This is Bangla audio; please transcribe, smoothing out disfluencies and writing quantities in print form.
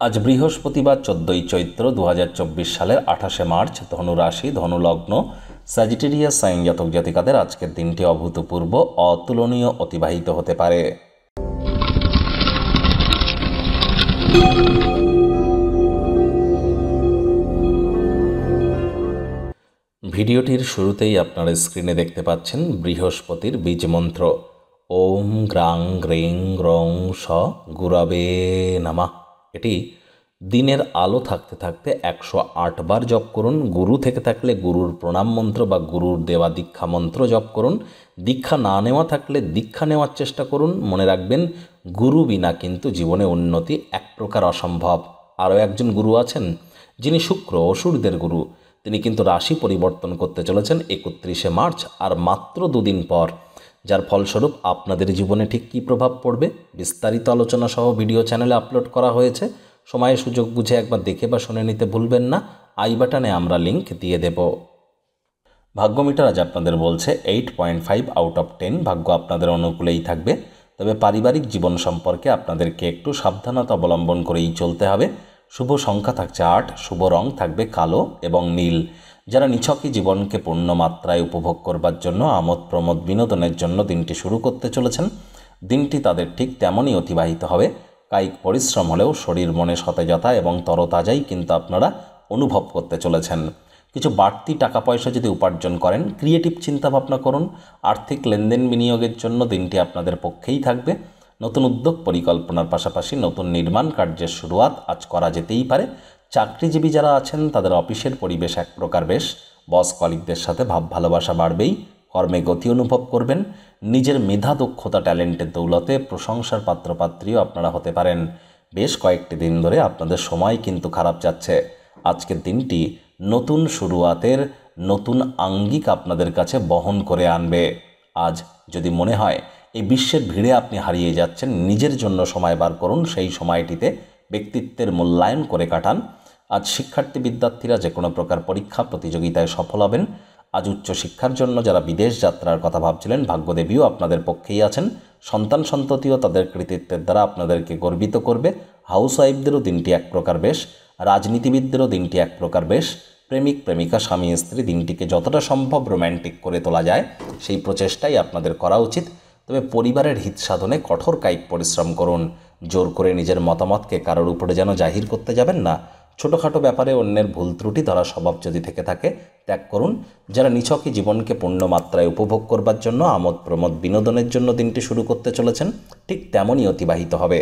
আজ বৃহস্পতিবার 14ই চৈত্র 2024 সালের 28শে মার্চ। ধনু রাশি, ধনু লগ্ন, স্যাজিটেরিয়াস সাইন জাতক জাতিকাদের আজকের দিনটি অভূতপূর্ব অতুলনীয় অতিবাহিত হতে পারে। ভিডিওটির শুরুতেই আপনারা স্ক্রিনে দেখতে পাচ্ছেন বৃহস্পতির বীজ মন্ত্র ওম গ্রাং গ্রিং গ্রং স গুরবে নমঃ। এটি দিনের আলো থাকতে থাকতে 108 বার জপ করুন। গুরু থেকে থাকলে গুরুর প্রণাম মন্ত্র বা গুরুর দেওয়া দীক্ষা মন্ত্র জপ করুন। দীক্ষা না নেওয়া থাকলে দীক্ষা নেওয়ার চেষ্টা করুন। মনে রাখবেন, গুরু বিনা কিন্তু জীবনে উন্নতি এক প্রকার অসম্ভব। আরও একজন গুরু আছেন যিনি শুক্র, অসুরদের গুরু। তিনি কিন্তু রাশি পরিবর্তন করতে চলেছেন 31শে মার্চ, আর মাত্র দুদিন পর, যার ফলস্বরূপ আপনাদের জীবনে ঠিক কী প্রভাব পড়বে বিস্তারিত আলোচনা সহ ভিডিও চ্যানেলে আপলোড করা হয়েছে। সময়ে সুযোগ বুঝে একবার দেখে বা শুনে নিতে ভুলবেন না। আই বাটনে আমরা লিংক দিয়ে দেব। ভাগ্যমিটার আজ আপনাদের বলছে 8.5 আউট অফ 10। ভাগ্য আপনাদের অনুকূলেই থাকবে, তবে পারিবারিক জীবন সম্পর্কে আপনাদেরকে একটু সাবধানতা অবলম্বন করেই চলতে হবে। শুভ সংখ্যা থাকছে 8, শুভ রং থাকবে কালো এবং নীল। যারা নিছকই জীবনকে পূর্ণ মাত্রায় উপভোগ করবার জন্য আমোদ প্রমোদ বিনোদনের জন্য দিনটি শুরু করতে চলেছেন, দিনটি তাদের ঠিক তেমনই অতিবাহিত হবে। কায়িক পরিশ্রম হলেও শরীর মনে সতেজতা এবং তরতাজাই কিন্তু আপনারা অনুভব করতে চলেছেন। কিছু বাড়তি টাকা পয়সা যদি উপার্জন করেন, ক্রিয়েটিভ চিন্তাভাবনা করুন। আর্থিক লেনদেন বিনিয়োগের জন্য দিনটি আপনাদের পক্ষেই থাকবে। নতুন উদ্যোগ পরিকল্পনার পাশাপাশি নতুন নির্মাণ কার্যের শুরুয়াত আজ করা যেতেই পারে। চাকরিজীবী যারা আছেন তাদের অফিসের পরিবেশ এক প্রকার বেশ। বস কলিগদের সাথে ভাব ভালোবাসা বাড়বেই। কর্মে গতি অনুভব করবেন। নিজের মেধা দক্ষতা ট্যালেন্টের দৌলতে প্রশংসার পাত্রপাত্রীও আপনারা হতে পারেন। বেশ কয়েকটি দিন ধরে আপনাদের সময় কিন্তু খারাপ যাচ্ছে। আজকের দিনটি নতুন শুরুয়াতের নতুন আঙ্গিক আপনাদের কাছে বহন করে আনবে। আজ যদি মনে হয় এই বিশ্বের ভিড়ে আপনি হারিয়ে যাচ্ছেন, নিজের জন্য সময় বার করুন। সেই সময়টিতে ব্যক্তিত্বের মূল্যায়ন করে কাটান। আজ শিক্ষার্থী বিদ্যার্থীরা যে কোনো প্রকার পরীক্ষা প্রতিযোগিতায় সফল হবেন। আজ উচ্চশিক্ষার জন্য যারা বিদেশ যাত্রার কথা ভাবছিলেন, ভাগ্যদেবীও আপনাদের পক্ষেই আছেন। সন্তান সন্ততিও তাদের কৃতিত্বের দ্বারা আপনাদেরকে গর্বিত করবে। হাউস ওয়াইফদেরও দিনটি এক প্রকার বেশ। রাজনীতিবিদদেরও দিনটি এক প্রকার বেশ। প্রেমিক প্রেমিকা স্বামী স্ত্রী দিনটিকে যতটা সম্ভব রোম্যান্টিক করে তোলা যায় সেই প্রচেষ্টাই আপনাদের করা উচিত। তবে পরিবারের হিত সাধনে কঠোর কায়িক পরিশ্রম করুন। জোর করে নিজের মতামতকে কারোর উপরে যেন জাহির করতে যাবেন না। ছোটোখাটো ব্যাপারে অন্যের ভুল ত্রুটি ধরা স্বভাব যদি থেকে থাকে ত্যাগ করুন। যারা নিছকই জীবনকে পূর্ণ মাত্রায় উপভোগ করবার জন্য আমোদ প্রমোদ বিনোদনের জন্য দিনটি শুরু করতে চলেছেন, ঠিক তেমনই অতিবাহিত হবে।